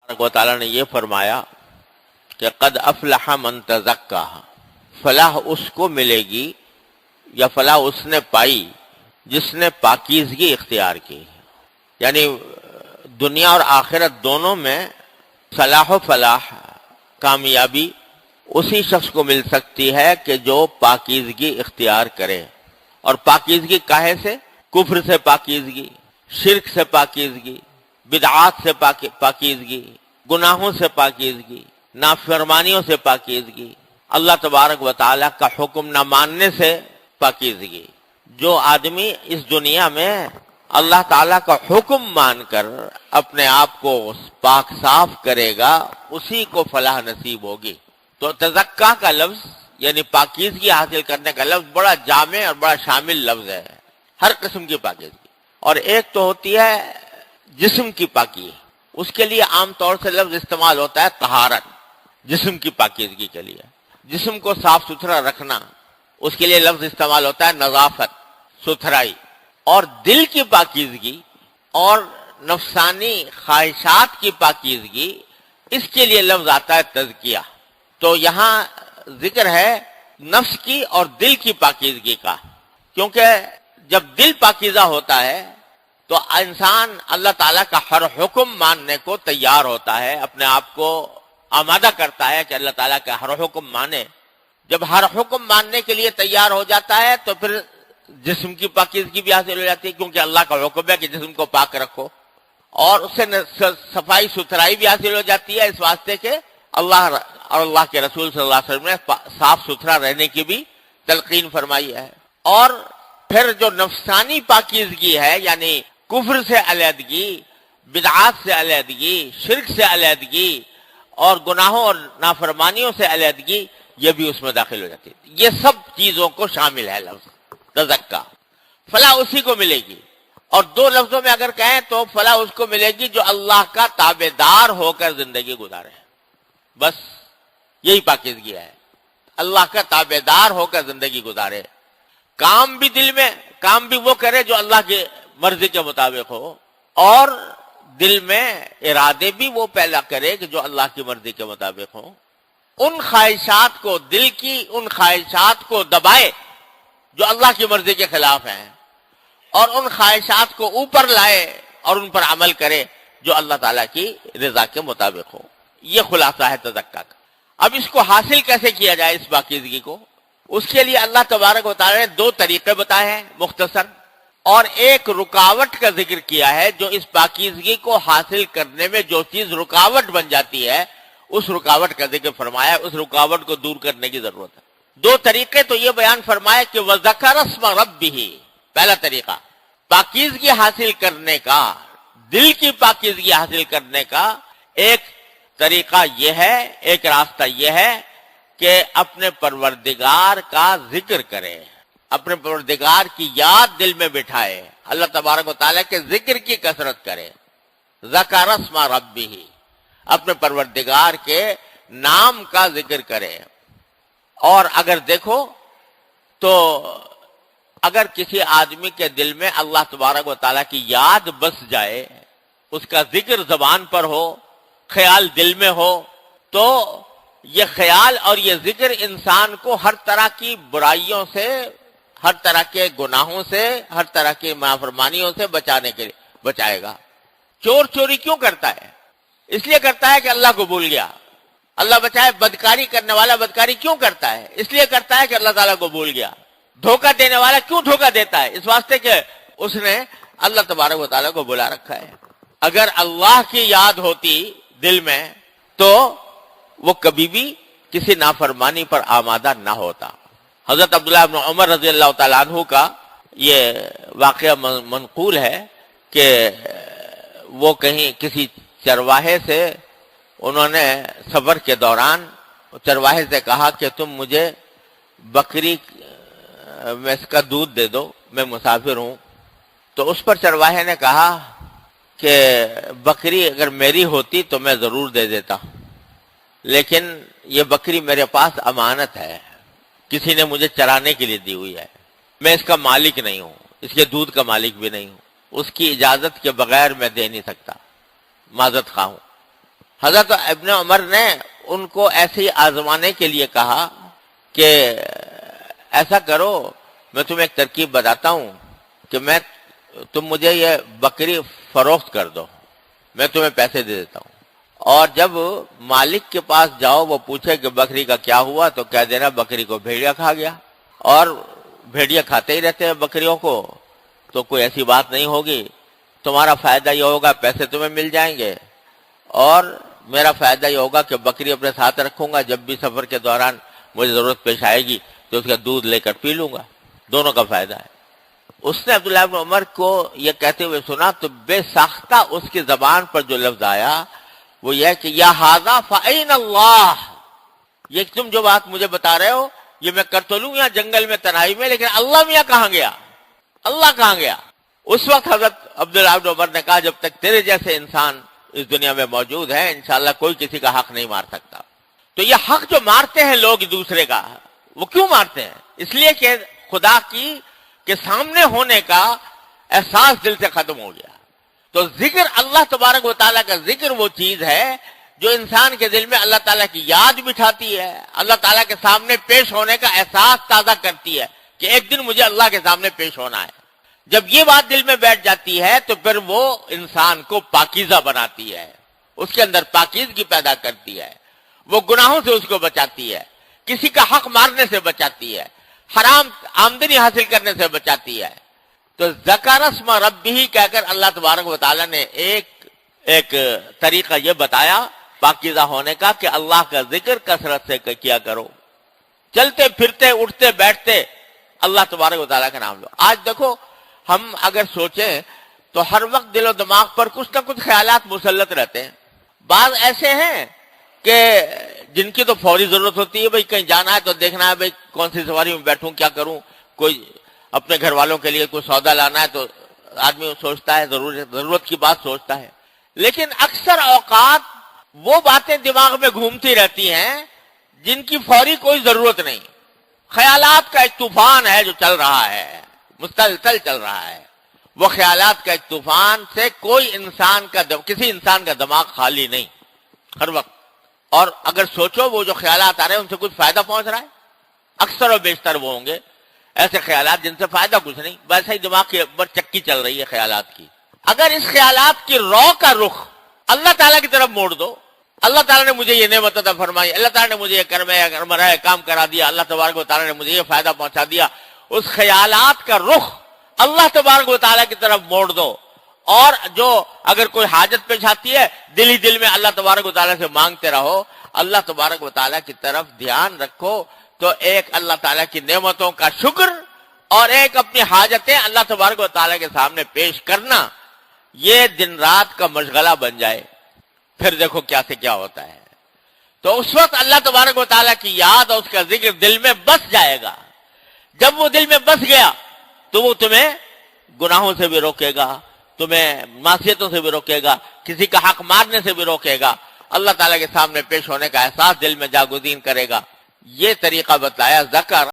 و تعالیٰ نے یہ فرمایا کہ قد افلح من تزکا، فلاح اس کو ملے گی یا فلاح اس نے پائی جس نے پاکیزگی اختیار کی، یعنی دنیا اور آخرت دونوں میں صلاح و فلاح، کامیابی اسی شخص کو مل سکتی ہے کہ جو پاکیزگی اختیار کرے۔ اور پاکیزگی کاہے سے؟ کفر سے پاکیزگی، شرک سے پاکیزگی، بدعات سے پاکیزگی، گناہوں سے پاکیزگی، نافرمانیوں سے پاکیزگی، اللہ تبارک و تعالیٰ کا حکم نہ ماننے سے پاکیزگی۔ جو آدمی اس دنیا میں اللہ تعالیٰ کا حکم مان کر اپنے آپ کو پاک صاف کرے گا اسی کو فلاح نصیب ہوگی۔ تو تزکا کا لفظ یعنی پاکیزگی حاصل کرنے کا لفظ بڑا جامع اور بڑا شامل لفظ ہے، ہر قسم کی پاکیزگی۔ اور ایک تو ہوتی ہے جسم کی پاکی، اس کے لیے عام طور سے لفظ استعمال ہوتا ہے طہارت، جسم کی پاکیزگی کے لیے، جسم کو صاف ستھرا رکھنا، اس کے لیے لفظ استعمال ہوتا ہے نظافت، ستھرائی۔ اور دل کی پاکیزگی اور نفسانی خواہشات کی پاکیزگی، اس کے لیے لفظ آتا ہے تزکیہ۔ تو یہاں ذکر ہے نفس کی اور دل کی پاکیزگی کا، کیونکہ جب دل پاکیزہ ہوتا ہے تو انسان اللہ تعالیٰ کا ہر حکم ماننے کو تیار ہوتا ہے، اپنے آپ کو آمادہ کرتا ہے کہ اللہ تعالیٰ کا ہر حکم مانے۔ جب ہر حکم ماننے کے لیے تیار ہو جاتا ہے تو پھر جسم کی پاکیزگی بھی حاصل ہو جاتی ہے، کیونکہ اللہ کا حکم ہے کہ جسم کو پاک رکھو، اور اس سے صفائی ستھرائی بھی حاصل ہو جاتی ہے، اس واسطے کہ اللہ اور اللہ کے رسول صلی اللہ علیہ وسلم نے صاف ستھرا رہنے کی بھی تلقین فرمائی ہے۔ اور پھر جو نفسانی پاکیزگی ہے یعنی کفر سے علیحدگی، بدعات سے علیحدگی، شرک سے علیحدگی اور گناہوں اور نافرمانیوں سے علیحدگی، یہ بھی اس میں داخل ہو جاتی ہے۔ یہ سب چیزوں کو شامل ہے لفظ تزکا۔ فلاح اسی کو ملے گی، اور دو لفظوں میں اگر کہیں تو فلاح اس کو ملے گی جو اللہ کا تابع دار ہو کر زندگی گزارے، بس یہی پاکیزگی ہے، اللہ کا تابع دار ہو کر زندگی گزارے۔ کام بھی دل میں، کام بھی وہ کرے جو اللہ کی مرضی کے مطابق ہو، اور دل میں ارادے بھی وہ پیدا کرے کہ جو اللہ کی مرضی کے مطابق ہوں۔ ان خواہشات کو، دل کی ان خواہشات کو دبائے جو اللہ کی مرضی کے خلاف ہیں، اور ان خواہشات کو اوپر لائے اور ان پر عمل کرے جو اللہ تعالیٰ کی رضا کے مطابق ہو۔ یہ خلاصہ ہے تزکا کا۔ اب اس کو حاصل کیسے کیا جائے اس پاکیزگی کو؟ اس کے لیے اللہ تبارک و تعالیٰ نے دو طریقے بتائے ہیں مختصر، اور ایک رکاوٹ کا ذکر کیا ہے جو اس پاکیزگی کو حاصل کرنے میں جو چیز رکاوٹ بن جاتی ہے اس رکاوٹ کا ذکر فرمایا، اس رکاوٹ کو دور کرنے کی ضرورت ہے۔ دو طریقے تو یہ بیان فرمائے کہ وَذَكَرَ اسْمَ رَبِّهِ، پہلا طریقہ پاکیزگی حاصل کرنے کا، دل کی پاکیزگی حاصل کرنے کا ایک طریقہ یہ ہے، ایک راستہ یہ ہے کہ اپنے پروردگار کا ذکر کرے، اپنے پروردگار کی یاد دل میں بٹھائے، اللہ تبارک و تعالیٰ کے ذکر کی کثرت کرے۔ ذکر اسم ربہ، اپنے پروردگار کے نام کا ذکر کرے۔ اور اگر دیکھو تو اگر کسی آدمی کے دل میں اللہ تبارک و تعالیٰ کی یاد بس جائے، اس کا ذکر زبان پر ہو، خیال دل میں ہو، تو یہ خیال اور یہ ذکر انسان کو ہر طرح کی برائیوں سے، ہر طرح کے گناہوں سے، ہر طرح کی نافرمانیوں سے بچائے گا۔ چور چوری کیوں کرتا ہے؟ اس لیے کرتا ہے کہ اللہ کو بھول گیا۔ اللہ بچائے، بدکاری کرنے والا بدکاری کیوں کرتا ہے؟ اس لیے کرتا ہے کہ اللہ تعالیٰ کو بھول گیا۔ دھوکہ دینے والا کیوں دھوکہ دیتا ہے؟ اس واسطے کہ اس نے اللہ تبارک و تعالیٰ کو بلا رکھا ہے۔ اگر اللہ کی یاد ہوتی دل میں تو وہ کبھی بھی کسی نافرمانی پر آمادہ نہ ہوتا۔ حضرت عبداللہ بن عمر رضی اللہ تعالیٰ عنہ کا یہ واقعہ منقول ہے کہ وہ کہیں کسی چرواہے سے، انہوں نے سفر کے دوران چرواہے سے کہا کہ تم مجھے بکری میں اس کا دودھ دے دو، میں مسافر ہوں۔ تو اس پر چرواہے نے کہا کہ بکری اگر میری ہوتی تو میں ضرور دے دیتا، لیکن یہ بکری میرے پاس امانت ہے، کسی نے مجھے چرانے کے لیے دی ہوئی ہے، میں اس کا مالک نہیں ہوں، اس کے دودھ کا مالک بھی نہیں ہوں، اس کی اجازت کے بغیر میں دے نہیں سکتا، معذرت خواہ ہوں۔ حضرت ابن عمر نے ان کو ایسے ہی آزمانے کے لیے کہا کہ ایسا کرو، میں تمہیں ایک ترکیب بتاتا ہوں کہ تم مجھے یہ بکری فروخت کر دو، میں تمہیں پیسے دے دیتا ہوں، اور جب مالک کے پاس جاؤ وہ پوچھے کہ بکری کا کیا ہوا تو کہہ دینا بکری کو بھیڑیا کھا گیا، اور بھیڑیا کھاتے ہی رہتے ہیں بکریوں کو، تو کوئی ایسی بات نہیں ہوگی، تمہارا فائدہ یہ ہوگا پیسے تمہیں مل جائیں گے، اور میرا فائدہ یہ ہوگا کہ بکری اپنے ساتھ رکھوں گا، جب بھی سفر کے دوران مجھے ضرورت پیش آئے گی تو اس کا دودھ لے کر پی لوں گا، دونوں کا فائدہ ہے۔ اس نے عبداللہ بن عمر کو یہ کہتے ہوئے سنا تو بے ساختہ اس کی زبان پر جو لفظ آیا وہ یہ کہ یا ھذا فأین اللہ، یہ تم جو بات مجھے بتا رہے ہو یہ میں کر تو لوں یہاں جنگل میں تنہائی میں، لیکن اللہ میاں کہاں گیا، اللہ کہاں گیا؟ اس وقت حضرت عبداللہ بن عمر نے کہا جب تک تیرے جیسے انسان اس دنیا میں موجود ہے انشاءاللہ کوئی کسی کا حق نہیں مار سکتا۔ تو یہ حق جو مارتے ہیں لوگ دوسرے کا، وہ کیوں مارتے ہیں؟ اس لیے کہ خدا کی کے سامنے ہونے کا احساس دل سے ختم ہو گیا۔ تو ذکر اللہ تبارک و تعالیٰ کا ذکر وہ چیز ہے جو انسان کے دل میں اللہ تعالیٰ کی یاد بٹھاتی ہے، اللہ تعالیٰ کے سامنے پیش ہونے کا احساس تازہ کرتی ہے کہ ایک دن مجھے اللہ کے سامنے پیش ہونا ہے۔ جب یہ بات دل میں بیٹھ جاتی ہے تو پھر وہ انسان کو پاکیزہ بناتی ہے، اس کے اندر پاکیزگی پیدا کرتی ہے، وہ گناہوں سے اس کو بچاتی ہے، کسی کا حق مارنے سے بچاتی ہے، حرام آمدنی حاصل کرنے سے بچاتی ہے۔ تو ذکر اسم ربہ کہہ کر اللہ تبارک و تعالیٰ نے ایک طریقہ یہ بتایا پاکیزہ ہونے کا کہ اللہ کا ذکر کثرت سے کیا کرو، چلتے پھرتے اٹھتے بیٹھتے اللہ تبارک و تعالیٰ کا نام لو۔ آج دیکھو ہم اگر سوچیں تو ہر وقت دل و دماغ پر کچھ نہ کچھ خیالات مسلط رہتے ہیں، بعض ایسے ہیں کہ جن کی تو فوری ضرورت ہوتی ہے، بھئی کہیں جانا ہے تو دیکھنا ہے بھئی کون سی سواری میں بیٹھوں، کیا کروں، کوئی اپنے گھر والوں کے لیے کوئی سودا لانا ہے تو آدمی سوچتا ہے، ضرورت کی بات سوچتا ہے، لیکن اکثر اوقات وہ باتیں دماغ میں گھومتی رہتی ہیں جن کی فوری کوئی ضرورت نہیں۔ خیالات کا ایک طوفان ہے جو چل رہا ہے، مسلسل چل رہا ہے، وہ خیالات کا ایک طوفان سے کوئی کسی انسان کا دماغ خالی نہیں ہر وقت۔ اور اگر سوچو وہ جو خیالات آ رہے ہیں ان سے کچھ فائدہ پہنچ رہا ہے؟ اکثر و بیشتر وہ ہوں گے ایسے خیالات جن سے فائدہ کچھ نہیں، ویسے ہی دماغ کے اوپر چکی چل رہی ہے خیالات کی۔ اگر اس خیالات کی رو کا رخ اللہ تعالیٰ کی طرف موڑ دو، اللہ تعالیٰ نے مجھے یہ نعمت عطا فرمائی، اللہ تعالیٰ نے مجھے یہ کرم کام کرا دیا، اللہ تبارک و تعالیٰ نے مجھے یہ فائدہ پہنچا دیا، اس خیالات کا رخ اللہ تبارک و تعالیٰ کی طرف موڑ دو، اور جو اگر کوئی حاجت پیش آتی ہے دل ہی دل میں اللہ تبارک و تعالیٰ سے مانگتے رہو، اللہ تبارک و تعالیٰ کی طرف دھیان رکھو، تو ایک اللہ تعالیٰ کی نعمتوں کا شکر اور ایک اپنی حاجتیں اللہ تبارک و تعالیٰ کے سامنے پیش کرنا، یہ دن رات کا مشغلہ بن جائے، پھر دیکھو کیا سے کیا ہوتا ہے۔ تو اس وقت اللہ تبارک و تعالیٰ کی یاد اور اس کا ذکر دل میں بس جائے گا۔ جب وہ دل میں بس گیا تو وہ تمہیں گناہوں سے بھی روکے گا، تمہیں معصیتوں سے بھی روکے گا، کسی کا حق مارنے سے بھی روکے گا، اللہ تعالیٰ کے سامنے پیش ہونے کا احساس دل میں جاگزین کرے گا۔ یہ طریقہ بتلایا ذکر